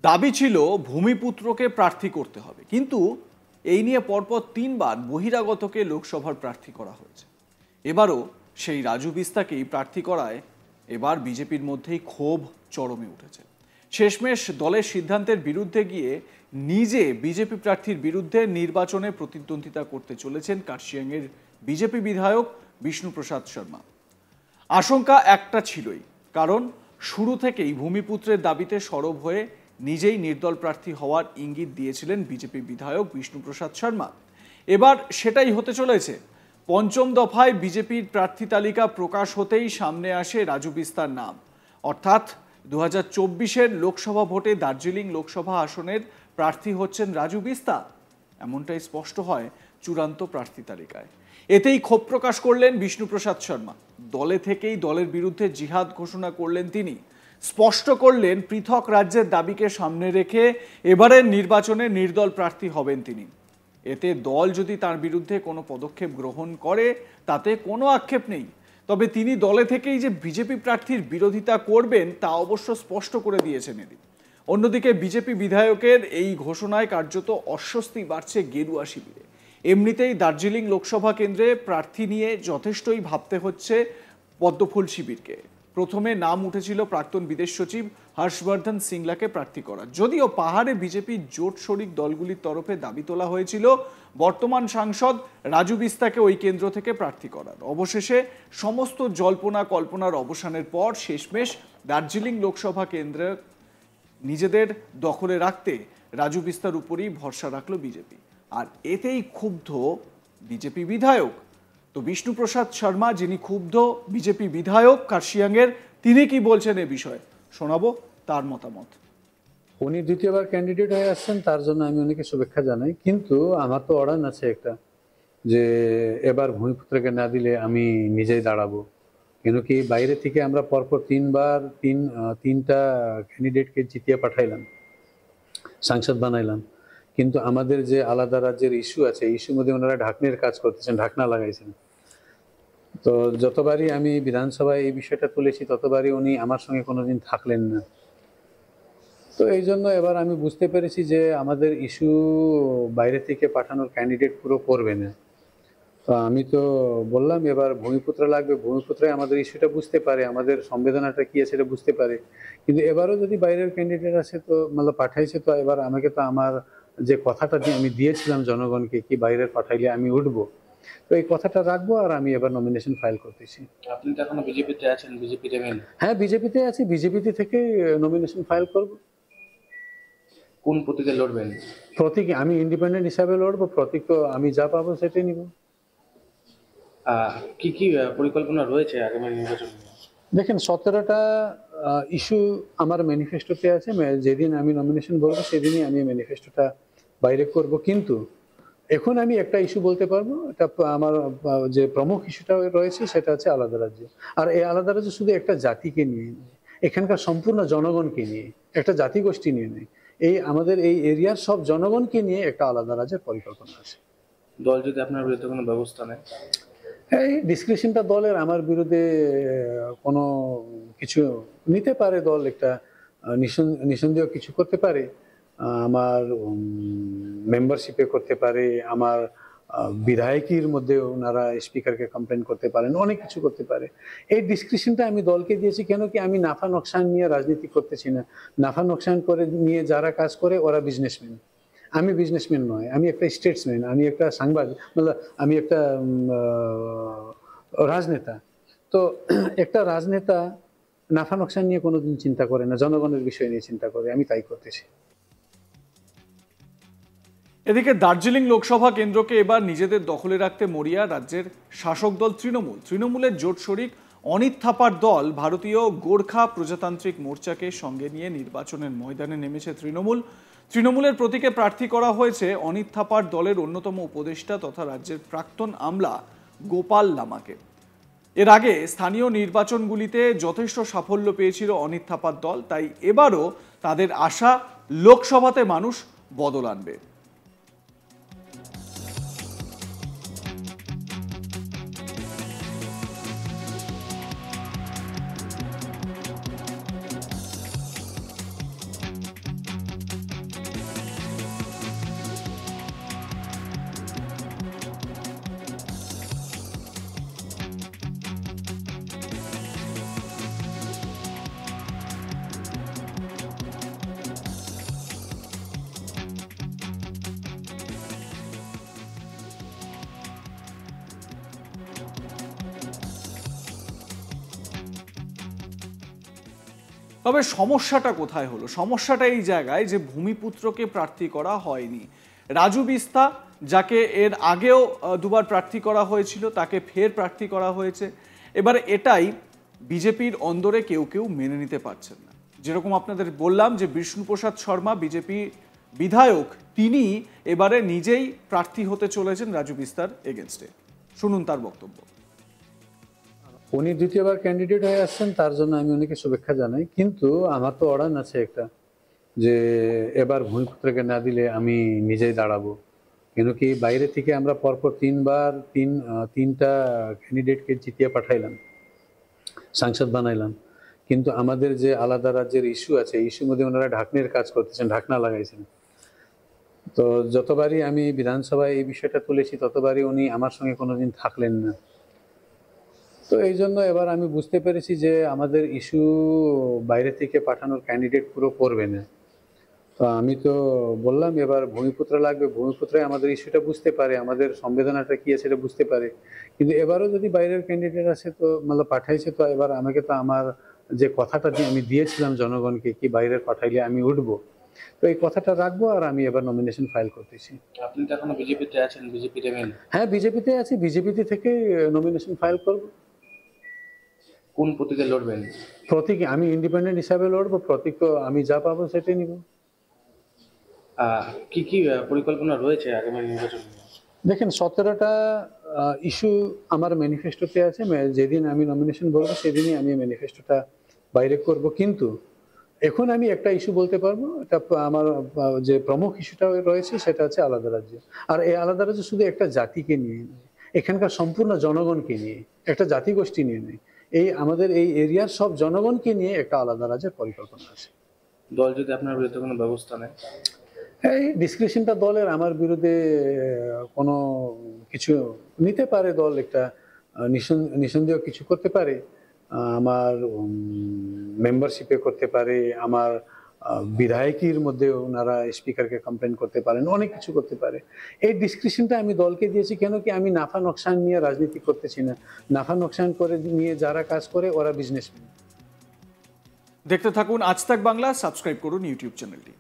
দাবি ছিল ভূমিপুত্রকে প্রার্থী করতে হবে, কিন্তু এই নিয়ে পরপর 3 বার বহিরাগতকে লোকসভার প্রার্থী করা হয়েছে। এবারও সেই রাজু বিস্তাকেই প্রার্থী করায় এবার বিজেপির মধ্যেই ক্ষোভ চরমে উঠেছে। শেষমেশ দলের সিদ্ধান্তের বিরুদ্ধে গিয়ে নিজে বিজেপি প্রার্থীর বিরুদ্ধে নির্বাচনে প্রতিদ্বন্দ্বিতা করতে চলেছেন কার্শিয়াংয়ের বিজেপি বিধায়ক বিষ্ণুপ্রসাদ শর্মা। আশঙ্কা একটা ছিলই, কারণ শুরু থেকেই ভূমিপুত্রের দাবিতে সরব হয়ে নিজেই নির্দল প্রার্থী হওয়ার ইঙ্গিত দিয়েছিলেন বিজেপি বিধায়ক বিষ্ণুপ্রসাদ শর্মা। এবার সেটাই হতে চলেছে। পঞ্চম দফায় বিজেপির প্রার্থী তালিকা প্রকাশ হতেই সামনে আসে রাজু বিস্তার নাম, অর্থাৎ 2024-এর লোকসভা ভোটে দার্জিলিং লোকসভা আসনের প্রার্থী হচ্ছেন রাজু বিস্তা, এমনটাই স্পষ্ট হয় চূড়ান্ত প্রার্থী তালিকায়। এতেই ক্ষোভ প্রকাশ করলেন বিষ্ণুপ্রসাদ শর্মা। দলে থেকেই দলের বিরুদ্ধে জিহাদ ঘোষণা করলেন তিনি। স্পষ্ট করলেন পৃথক রাজ্যের দাবিকে সামনে রেখে এবারের নির্বাচনে নির্দল প্রার্থী হবেন তিনি। এতে দল যদি তার বিরুদ্ধে কোনো পদক্ষেপ গ্রহণ করে তাতে কোনো আক্ষেপ নেই, তবে তিনি দলে থেকেই যে বিজেপি প্রার্থীর বিরোধিতা করবেন তা অবশ্য স্পষ্ট করে দিয়েছেন এদিন। অন্যদিকে বিজেপি বিধায়কের এই ঘোষণায় কার্যত অস্বস্তি বাড়ছে গেরুয়া শিবিরে। এমনিতেই দার্জিলিং লোকসভা কেন্দ্রে প্রার্থী নিয়ে যথেষ্টই ভাবতে হচ্ছে পদ্মফুল শিবিরকে। প্রথমে নাম উঠেছিল প্রাক্তন বিদেশ সচিব হর্ষবর্ধন সিংলাকে প্রার্থী করার, যদিও পাহাড়ে বিজেপি জোট শরিক দলগুলির তরফে দাবি তোলা হয়েছিল বর্তমান সাংসদ রাজু বিস্তাকে ওই কেন্দ্র থেকে প্রার্থী করার। অবশেষে সমস্ত জল্পনা কল্পনার অবসানের পর শেষমেশ দার্জিলিং লোকসভা কেন্দ্রে নিজেদের দখলে রাখতে রাজু বিস্তার উপরই ভরসা রাখল বিজেপি। আর এতেই ক্ষুব্ধ বিজেপি বিধায়ক। তো বিষ্ণুপ্রসাদ শর্মা, যিনি ক্ষুব্ধ বিজেপি বিধায়ক কার্শিয়াংয়ের, তিনি কি বলছেন এ বিষয়ে শোনাবো তার মতামত। উনি দ্বিতীয়বার ক্যান্ডিডেট হয়ে আসছেন, তার জন্য আমি উনিকে শুভেচ্ছা জানাই। কিন্তু আমার তো অর্ডার আছে একটা, যে এবার ভূমিপুত্রকে না দিলে আমি নিজেই দাঁড়াবো। কেন কি বাইরে থেকে আমরা পরপর তিনটা ক্যান্ডিডেটকে জিতিয়ে পাঠাইলাম, সাংসদ বানাইলাম, কিন্তু আমাদের যে আলাদা রাজ্যের ইস্যু আছে, ইস্যুর মধ্যে ওনারা ঢাকনির কাজ করতেছেন, ঢাকনা লাগাইছেন। তো যতবারই আমি বিধানসভায় এই বিষয়টা তুলেছি ততবারই উনি আমার সঙ্গে কোনোদিন থাকলেন না। তো এই জন্য এবার আমি বুঝতে পেরেছি যে আমাদের ইস্যু বাইরে থেকে পাঠানোর ক্যান্ডিডেট পুরো করবে না। তো আমি তো বললাম এবার ভূমিপুত্র লাগবে, ভূমিপুত্রে আমাদের ইস্যুটা বুঝতে পারে, আমাদের সংবেদনাটা কি আছে সেটা বুঝতে পারে। কিন্তু এবারও যদি বাইরের ক্যান্ডিডেট আছে তো মানে পাঠাইছে, তো এবার আমাকে তো আমার যে কথাটা আমি দিয়েছিলাম জনগণকে কি বাইরের পাঠাইলে আমি উঠবো, তো এই কথাটা রাখবো। আর আমি এবার নমিনেশন ফাইল করতেছি। আপনি তো এখনো বিজেপিতে আছেন, বিজেপিতে নেন? হ্যাঁ, বিজেপিতে আছি, বিজেপিতে থেকে নমিনেশন ফাইল করব। কোন প্রতীকে লড়বেন? প্রতীক আমি ইন্ডিপেন্ডেন্ট হিসাবে লড়বো, প্রতীক তো আমি যা পাবো সেটাই নিব। কি কি পরিকল্পনা রয়েছে আগামী নির্বাচনে? দেখেন, 17টা ইস্যু আমার ম্যানিফেস্টোতে আছে। যেদিন আমি নমিনেশন বলবো সেদিনই আমি ম্যানিফেস্টোটা বাইরে করব। কিন্তু এখন আমি একটা ইস্যু বলতে পারবো, এটা আমার যে প্রমুখ ইস্যুটা রয়েছে সেটা হচ্ছে আলাদা রাজ্য। আর এই আলাদা রাজ্য শুধু একটা জাতিকে নিয়ে নেই, এখানকার সম্পূর্ণ জনগণকে নিয়ে, একটা জাতিগোষ্ঠী নিয়ে নেই, এই আমাদের এই এরিয়ার সব জনগণকে নিয়ে একটা আলাদা রাজ্যের পরিকল্পনা আছে। দল যদি আপনার বিরুদ্ধে কোনো ব্যবস্থা নেয়? এই ডিসক্রিপশনটা দলের, আমার বিরুদ্ধে কোনো কিছু নিতে পারে দল, একটা নিঃসন্দেহ কিছু করতে পারে, আমার মেম্বারশিপে করতে পারে, আমার বিধায়কের মধ্যে ওনারা স্পিকারকে কমপ্লেন করতে পারেন, অনেক কিছু করতে পারে। এই ডিসক্রিপশনটা আমি দলকে দিয়েছি। কেন কি আমি নাফা নোকসান নিয়ে রাজনীতি করতেছি না। নাফা নোকসান করে নিয়ে যারা কাজ করে ওরা বিজনেসম্যান, আমি বিজনেসম্যান নয়, আমি একটা স্টেটসম্যান, আমি একটা সাংবাদিক, আমি একটা রাজনেতা। তো একটা রাজনেতা নাফা নোকসান নিয়ে কোনোদিন চিন্তা করে না, জনগণের বিষয় নিয়ে চিন্তা করে, আমি তাই করতেছি। এদিকে দার্জিলিং লোকসভা কেন্দ্রকে এবার নিজেদের দখলে রাখতে মরিয়া রাজ্যের শাসক দল তৃণমূল। তৃণমূলের জোট শরিক অনিত থাপার দল ভারতীয় গোর্খা প্রজাতান্ত্রিক মোর্চাকে সঙ্গে নিয়ে নির্বাচনের ময়দানে নেমেছে তৃণমূলের প্রতীকে প্রার্থী করা হয়েছে অনিত থাপার দলের অন্যতম উপদেষ্টা তথা রাজ্যের প্রাক্তন আমলা গোপাল লামাকে। এর আগে স্থানীয় নির্বাচনগুলিতে যথেষ্ট সাফল্য পেয়েছিল অনিত থাপার দল, তাই এবারও তাদের আশা লোকসভাতে মানুষ বদল আনবে। তবে সমস্যাটা কোথায় হলো? সমস্যাটা এই জায়গায় যে ভূমিপুত্রকে প্রার্থী করা হয়নি। রাজু বিস্তা, যাকে এর আগেও দুবার প্রার্থী করা হয়েছিল, তাকে ফের প্রার্থী করা হয়েছে। এবার এটাই বিজেপির অন্দরে কেউ কেউ মেনে নিতে পারছেন না। যেরকম আপনাদের বললাম যে বিষ্ণুপ্রসাদ শর্মা বিজেপি বিধায়ক, তিনি এবারে নিজেই প্রার্থী হতে চলেছেন রাজু বিস্তার এগেনস্টে। শুনুন তার বক্তব্য। উনি দ্বিতীয়বার ক্যান্ডিডেট হয়ে আসছেন, তার জন্য আমি উনিকে শুভেচ্ছা জানাই। কিন্তু আমার তো অড়ান আছে একটা, যে এবার ভূমিপুত্রকে না দিলে আমি নিজেই দাঁড়াবো। কেন কি বাইরে থেকে আমরা পরপর তিনটা ক্যান্ডিডেটকে জিতিয়ে পাঠাইলাম, সাংসদ বানাইলাম, কিন্তু আমাদের যে আলাদা রাজ্যের ইস্যু আছে, এই ইস্যুর মধ্যে ওনারা ঢাকনির কাজ করতেছেন, ঢাকনা লাগাইছেন। তো যতবারই আমি বিধানসভায় এই বিষয়টা তুলেছি, ততবারই উনি আমার সঙ্গে কোনোদিন থাকলেন না। তো এই জন্য এবার আমি বুঝতে পেরেছি যে আমাদের ইস্যু বাইরে থেকে পাঠানোর ক্যান্ডিডেট পুরো করবে না। তো আমি তো বললাম এবার ভূমিপুত্র লাগবে, ভূমিপুত্রাই আমাদের ইস্যুটা বুঝতে পারে, আমাদের সংবেদনাটা কি আছে সেটা বুঝতে পারে। কিন্তু এবারও যদি বাইরের ক্যান্ডিডেট আসে, তো মানে পাঠাইছে, তো এবার আমাকে তো আমার যে কথাটা আমি দিয়েছিলাম জনগণকে, কি বাইরের পাঠাইলে আমি উঠবো, তো এই কথাটা রাখবো। আর আমি এবার নমিনেশন ফাইল করতেছি। আপনি তো এখনো বিজেপিতে আছেন, বিজেপির এমএলএ। হ্যাঁ, বিজেপিতে আছি, বিজেপিতে থেকে নমিনেশন ফাইল করবো। কোন প্রতীকে লড়বেন? প্রতীক আমি ইন্ডিপেন্ডেন্ট হিসাবে লড়বো, প্রতীক তো আমি যা পাবো সেটাই নিব। কি কি পরিকল্পনা রয়েছে আগামী নির্বাচন নিয়ে? দেখেন, 17টা ইস্যু আমার ম্যানিফেস্টোতে আছে। যেদিন আমি নমিনেশন বলবো সেদিনই আমি ম্যানিফেস্টোটা বাইরে করব। কিন্তু এখন আমি একটা ইস্যু বলতে পারবো, এটা আমার যে প্রমুখ ইস্যুটা রয়েছে সেটা হচ্ছে আলাদা রাজ্য। আর এই আলাদা রাজ্য শুধু একটা জাতিকে নিয়ে নয়, এখানকার সম্পূর্ণ জনগণকে নিয়ে, একটা জাতিগোষ্ঠী নিয়ে নেই, এই আমাদের এই এরিয়ার সব জনগণকে নিয়ে একটা আলাদা রাজ্যের পরিকল্পনা আছে। দল যদি আপনার বিরুদ্ধে কোনো ব্যবস্থা নেয়? এই ডিসক্রিপশনটা দলের, আমার বিরুদ্ধে কোনো কিছু নিতে পারে দল, একটা নিঃসন্দেহ কিছু করতে পারে, আমার মেম্বারশিপে করতে পারে, আমার বিধায়কের মধ্যে ওনারা স্পিকারকে কমপ্লেন করতে পারেন, অনেক কিছু করতে পারে। এই ডিসক্রিপশনটা আমি দলকে দিয়েছি। কেন কি আমি নাফা নোকসান নিয়ে রাজনীতি করতেছি না। নাফা নোকসান করে নিয়ে যারা কাজ করে ওরা বিজনেসম্যান। দেখতে থাকুন আজ তাক বাংলা, সাবস্ক্রাইব করুন ইউটিউব চ্যানেলটি।